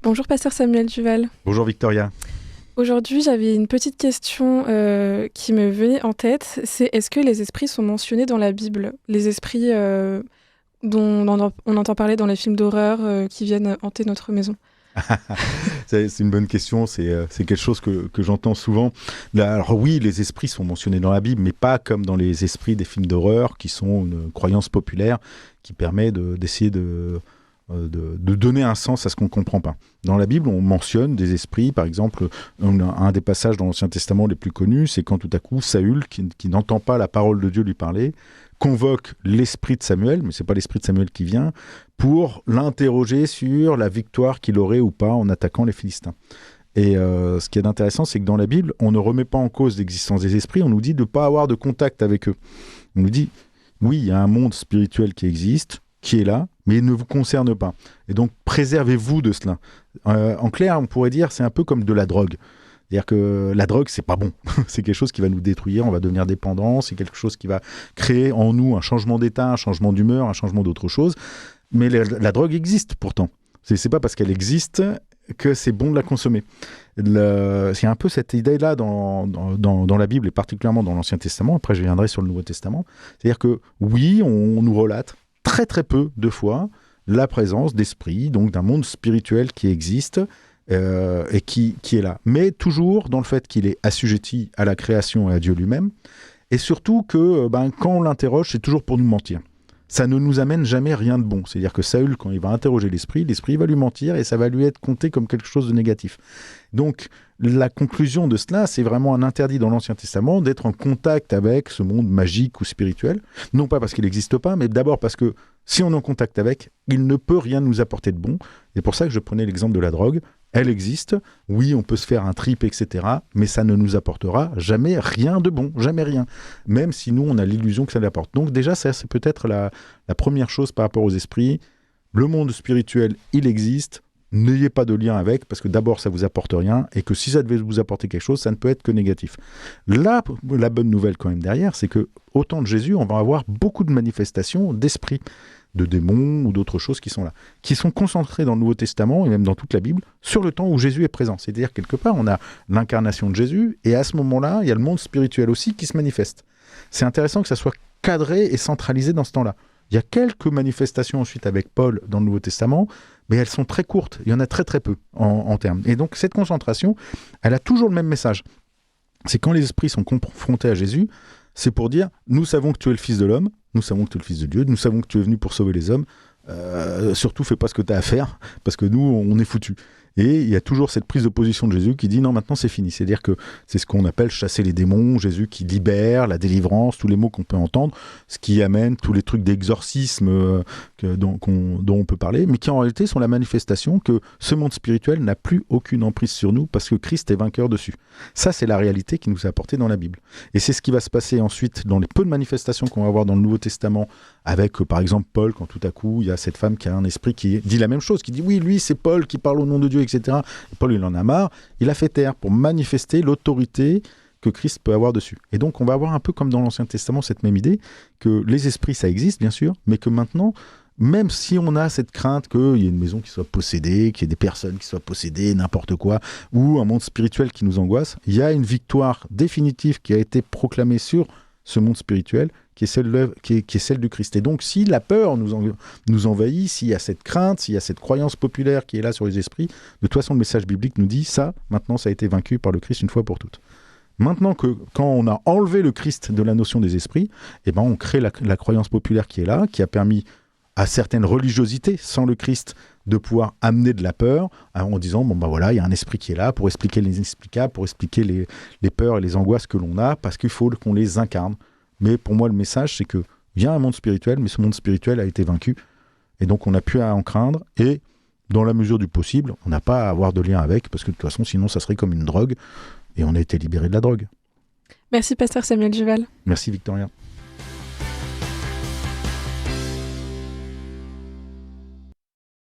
Bonjour, pasteur Samuel Duval. Bonjour Victoria. Aujourd'hui, j'avais une petite question qui me venait en tête. C'est est-ce que les esprits sont mentionnés dans la Bible? Les esprits dont on entend parler dans les films d'horreur qui viennent hanter notre maison. C'est une bonne question, c'est quelque chose que j'entends souvent. Là, alors oui, les esprits sont mentionnés dans la Bible, mais pas comme dans les esprits des films d'horreur, qui sont une croyance populaire qui permet d'essayer de donner un sens à ce qu'on ne comprend pas. Dans la Bible, on mentionne des esprits, par exemple, un des passages dans l'Ancien Testament les plus connus, c'est quand tout à coup Saül, qui n'entend pas la parole de Dieu lui parler, convoque l'esprit de Samuel, mais ce n'est pas l'esprit de Samuel qui vient, pour l'interroger sur la victoire qu'il aurait ou pas en attaquant les Philistins. Et ce qui est intéressant, c'est que dans la Bible, on ne remet pas en cause l'existence des esprits, on nous dit de ne pas avoir de contact avec eux. On nous dit, oui, il y a un monde spirituel qui existe, qui est là, mais il ne vous concerne pas. Et donc, préservez-vous de cela. En clair, on pourrait dire, c'est un peu comme de la drogue. C'est-à-dire que la drogue, c'est pas bon. C'est quelque chose qui va nous détruire, on va devenir dépendant, c'est quelque chose qui va créer en nous un changement d'état, un changement d'humeur, un changement d'autre chose. Mais la drogue existe pourtant. C'est pas parce qu'elle existe que c'est bon de la consommer. C'est un peu cette idée-là dans la Bible, et particulièrement dans l'Ancien Testament. Après, je viendrai sur le Nouveau Testament. C'est-à-dire que oui, on nous relate très très peu de fois la présence d'esprit, donc d'un monde spirituel qui existe et qui est là. Mais toujours dans le fait qu'il est assujetti à la création et à Dieu lui-même, et surtout que quand on l'interroge, c'est toujours pour nous mentir. Ça ne nous amène jamais rien de bon. C'est-à-dire que Saül, quand il va interroger l'esprit va lui mentir et ça va lui être compté comme quelque chose de négatif. Donc, la conclusion de cela, c'est vraiment un interdit dans l'Ancien Testament d'être en contact avec ce monde magique ou spirituel. Non pas parce qu'il n'existe pas, mais d'abord parce que si on est en contact avec, il ne peut rien nous apporter de bon. C'est pour ça que je prenais l'exemple de la drogue. Elle existe, oui, on peut se faire un trip, etc., mais ça ne nous apportera jamais rien de bon, jamais rien. Même si nous, on a l'illusion que ça l'apporte. Donc déjà, ça, c'est peut-être la première chose par rapport aux esprits. Le monde spirituel, il existe. N'ayez pas de lien avec, parce que d'abord, ça ne vous apporte rien, et que si ça devait vous apporter quelque chose, ça ne peut être que négatif. Là, la bonne nouvelle quand même derrière, c'est que au temps de Jésus, on va avoir beaucoup de manifestations d'esprits, de démons ou d'autres choses qui sont là, qui sont concentrées dans le Nouveau Testament et même dans toute la Bible, sur le temps où Jésus est présent. C'est-à-dire, quelque part, on a l'incarnation de Jésus, et à ce moment-là, il y a le monde spirituel aussi qui se manifeste. C'est intéressant que ça soit cadré et centralisé dans ce temps-là. Il y a quelques manifestations ensuite avec Paul dans le Nouveau Testament, mais elles sont très courtes. Il y en a très très peu en termes. Et donc cette concentration, elle a toujours le même message. C'est quand les esprits sont confrontés à Jésus, c'est pour dire, nous savons que tu es le Fils de l'homme, nous savons que tu es le Fils de Dieu, nous savons que tu es venu pour sauver les hommes, surtout fais pas ce que tu as à faire, parce que nous, on est foutus. Et il y a toujours cette prise de position de Jésus qui dit non, maintenant c'est fini. C'est-à-dire que c'est ce qu'on appelle chasser les démons, Jésus qui libère, la délivrance, tous les mots qu'on peut entendre, ce qui amène tous les trucs d'exorcisme dont on peut parler, mais qui en réalité sont la manifestation que ce monde spirituel n'a plus aucune emprise sur nous parce que Christ est vainqueur dessus. Ça, c'est la réalité qui nous est apportée dans la Bible. Et c'est ce qui va se passer ensuite dans les peu de manifestations qu'on va avoir dans le Nouveau Testament avec, par exemple, Paul, quand tout à coup, il y a cette femme qui a un esprit qui dit la même chose, qui dit oui, lui, c'est Paul qui parle au nom de Dieu, etc. Et Paul, il en a marre, il a fait taire pour manifester l'autorité que Christ peut avoir dessus. Et donc, on va avoir un peu comme dans l'Ancien Testament cette même idée, que les esprits, ça existe, bien sûr, mais que maintenant, même si on a cette crainte qu'il y ait une maison qui soit possédée, qu'il y ait des personnes qui soient possédées, n'importe quoi, ou un monde spirituel qui nous angoisse, il y a une victoire définitive qui a été proclamée sur ce monde spirituel, qui est celle du Christ. Et donc, si la peur nous envahit, s'il y a cette crainte, s'il y a cette croyance populaire qui est là sur les esprits, de toute façon, le message biblique nous dit ça, maintenant, ça a été vaincu par le Christ une fois pour toutes. Maintenant que, quand on a enlevé le Christ de la notion des esprits, eh ben, on crée la croyance populaire qui est là, qui a permis à certaines religiosités, sans le Christ, de pouvoir amener de la peur, en disant, bon ben voilà, il y a un esprit qui est là pour expliquer les inexplicables, pour expliquer les peurs et les angoisses que l'on a, parce qu'il faut qu'on les incarne. Mais pour moi, le message, c'est qu'il y a un monde spirituel, mais ce monde spirituel a été vaincu. Et donc, on n'a plus à en craindre. Et dans la mesure du possible, on n'a pas à avoir de lien avec, parce que de toute façon, sinon, ça serait comme une drogue. Et on a été libéré de la drogue. Merci, pasteur Samuel Duval. Merci, Victoria.